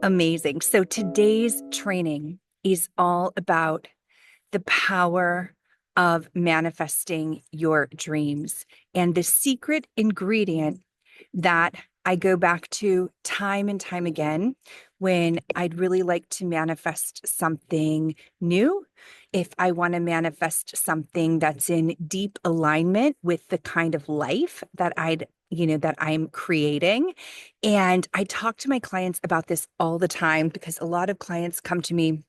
Amazing. So today's training is all about the power of manifesting your dreams. And the secret ingredient that I go back to time and time again when I'd really like to manifest something new, if I want to manifest something that's in deep alignment with the kind of life that that I'm creating. And I talk to my clients about this all the time because a lot of clients come to me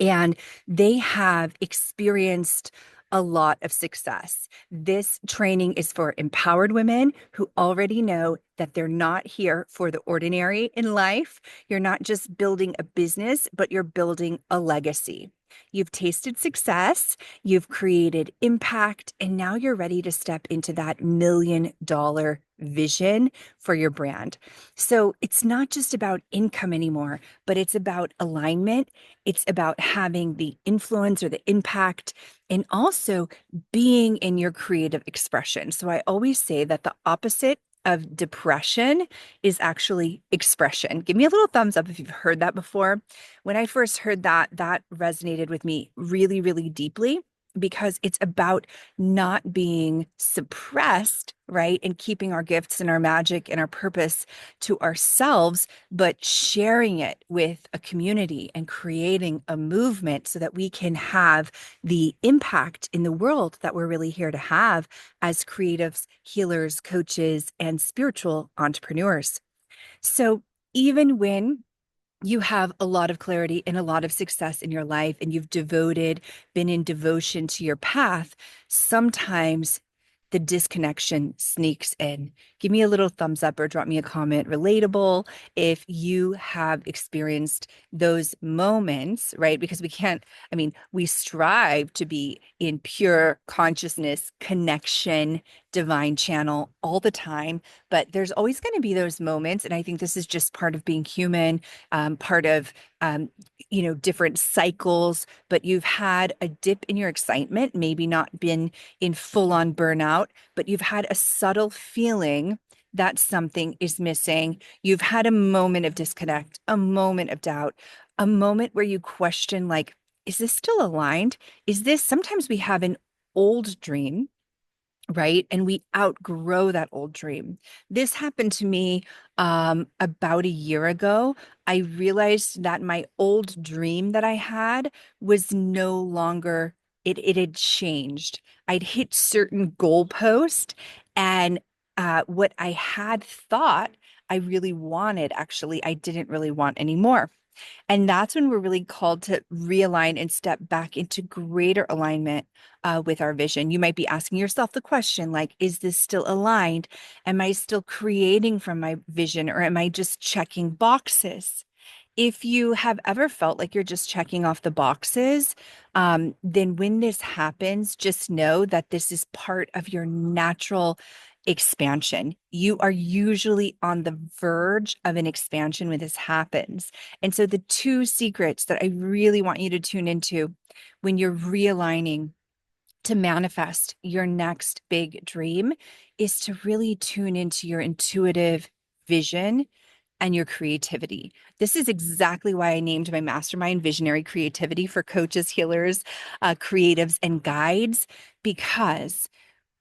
and they have experienced a lot of success. This training is for empowered women who already know that they're not here for the ordinary in life. You're not just building a business, but you're building a legacy. You've tasted success, you've created impact, and now you're ready to step into that $1 million vision for your brand. So it's not just about income anymore, but it's about alignment. It's about having the influence or the impact and also being in your creative expression. So I always say that the opposite of depression is actually expression. Give me a little thumbs up if you've heard that before. When I first heard that, that resonated with me really, really deeply because it's about not being suppressed, right? And keeping our gifts and our magic and our purpose to ourselves, but sharing it with a community and creating a movement so that we can have the impact in the world that we're really here to have as creatives, healers, coaches, and spiritual entrepreneurs. So even when you have a lot of clarity and a lot of success in your life, and you've been in devotion to your path, sometimes the disconnection sneaks in. Give me a little thumbs up or drop me a comment, relatable, if you have experienced those moments, right? Because we strive to be in pure consciousness, connection, divine channel all the time, but there's always going to be those moments. And I think this is just part of being human, part of different cycles, but you've had a dip in your excitement, maybe not been in full on burnout, but you've had a subtle feeling that something is missing. You've had a moment of disconnect, a moment of doubt, a moment where you question, like, is this still aligned? Sometimes we have an old dream, right? And we outgrow that old dream. This happened to me about a year ago. I realized that my old dream that I had was no longer, it had changed. I'd hit certain goalpost, and what I had thought I really wanted, actually, I didn't really want anymore. And that's when we're really called to realign and step back into greater alignment with our vision. You might be asking yourself the question, like, is this still aligned? Am I still creating from my vision, or am I just checking boxes? If you have ever felt like you're just checking off the boxes, then when this happens, just know that this is part of your natural expansion. You are usually on the verge of an expansion when this happens. And so the two secrets that I really want you to tune into when you're realigning to manifest your next big dream is to really tune into your intuitive vision and your creativity. This is exactly why I named my mastermind Visionary Creativity for coaches, healers, creatives, and guides, because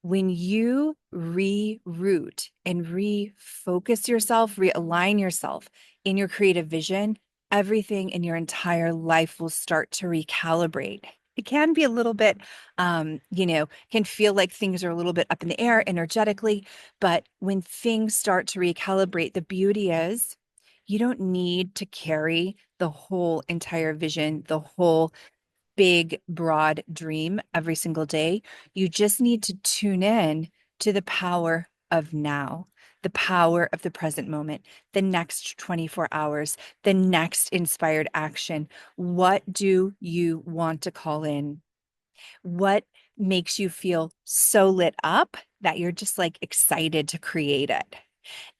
when you reroute and refocus yourself, realign yourself in your creative vision, everything in your entire life will start to recalibrate. It can be a little bit, can feel like things are a little bit up in the air energetically. But when things start to recalibrate, the beauty is you don't need to carry the whole entire vision, the whole big, broad dream every single day. You just need to tune in to the power of now, the power of the present moment, the next 24 hours, the next inspired action. What do you want to call in? What makes you feel so lit up that you're just like excited to create it?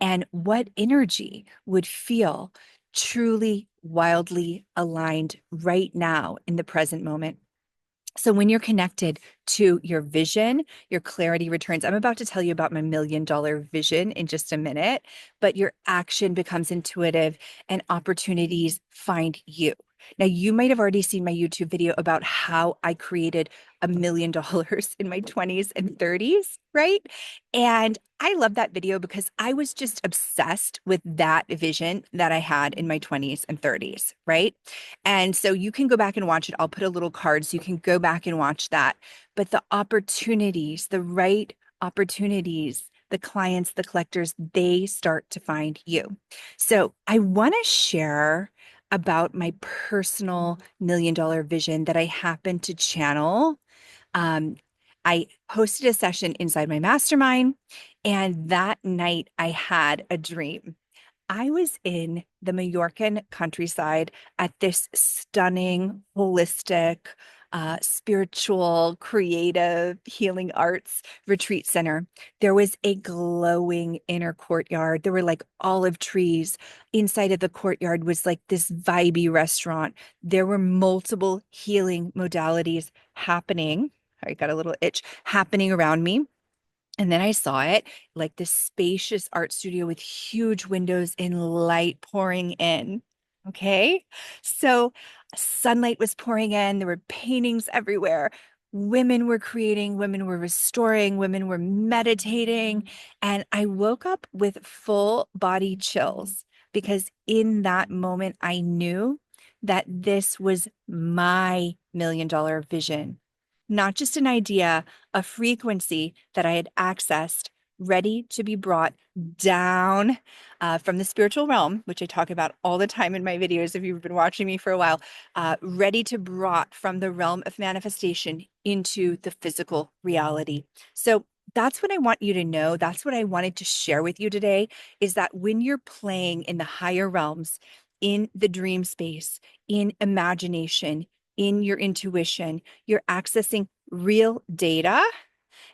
And what energy would feel truly wildly aligned right now in the present moment? So when you're connected to your vision, your clarity returns. I'm about to tell you about my $1 million vision in just a minute, but your action becomes intuitive and opportunities find you. Now, you might have already seen my YouTube video about how I created $1 million in my 20s and 30s, right? And I love that video because I was just obsessed with that vision that I had in my 20s and 30s, right? And so you can go back and watch it. I'll put a little card so you can go back and watch that. But the opportunities, the right opportunities, the clients, the collectors, they start to find you. So I want to share about my personal $1 million vision that I happen to channel. Um, I hosted a session inside my mastermind, and that night I had a dream. I was in the Majorcan countryside at this stunning, holistic, spiritual, creative, healing arts retreat center. There was a glowing inner courtyard. There were like olive trees. Inside of the courtyard was like this vibey restaurant. There were multiple healing modalities happening. I got a little itch happening around me. And then I saw it like this spacious art studio with huge windows and light pouring in. Okay. So sunlight was pouring in. There were paintings everywhere. Women were creating, women were restoring, women were meditating. And I woke up with full body chills because in that moment, I knew that this was my $1 million vision, not just an idea, a frequency that I had accessed, ready to be brought down from the spiritual realm, which I talk about all the time in my videos if you've been watching me for a while, ready to brought from the realm of manifestation into the physical reality. So that's what I want you to know. That's what I wanted to share with you today, is that when you're playing in the higher realms, in the dream space, in imagination, in your intuition, you're accessing real data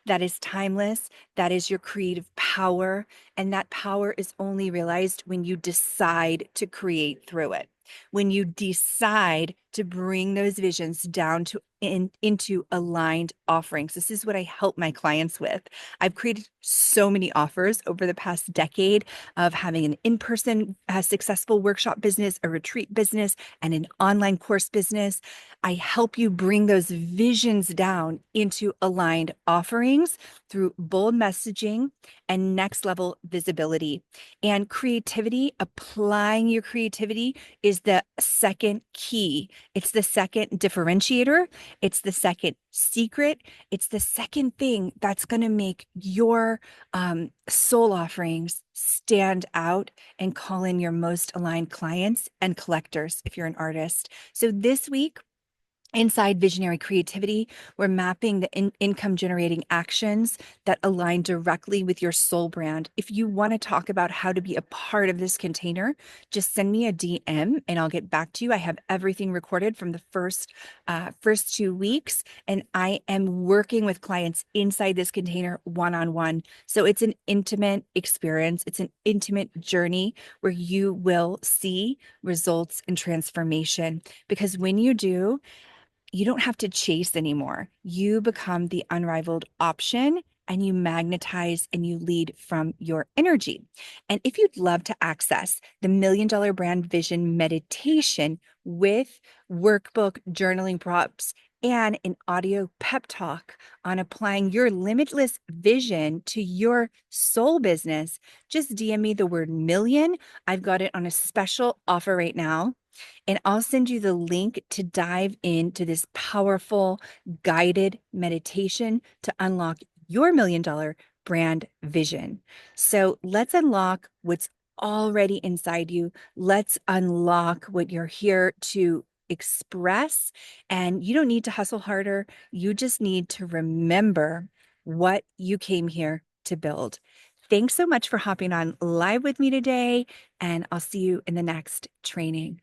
that is timeless, that is your creative power. And that power is only realized when you decide to create through it. When you decide to bring those visions down to into aligned offerings. This is what I help my clients with. I've created so many offers over the past decade of having an in-person successful workshop business, a retreat business, and an online course business. I help you bring those visions down into aligned offerings through bold messaging and next level visibility. And creativity, applying your creativity, is the second key. It's the second differentiator. It's the second secret. It's the second thing that's going to make your soul offerings stand out and call in your most aligned clients and collectors if you're an artist. So this week, inside Visionary Creativity, we're mapping the income generating actions that align directly with your soul brand. If you want to talk about how to be a part of this container, just send me a DM and I'll get back to you. I have everything recorded from the first 2 weeks, and I am working with clients inside this container one-on-one. So it's an intimate experience. It's an intimate journey where you will see results and transformation, because when you do, you don't have to chase anymore. You become the unrivaled option, and you magnetize and you lead from your energy. And if you'd love to access the $1 million brand vision meditation with workbook, journaling prompts, and an audio pep talk on applying your limitless vision to your soul business, just DM me the word million. I've got it on a special offer right now. And I'll send you the link to dive into this powerful guided meditation to unlock your $1 million brand vision. So let's unlock what's already inside you. Let's unlock what you're here to express. And you don't need to hustle harder. You just need to remember what you came here to build. Thanks so much for hopping on live with me today, and I'll see you in the next training.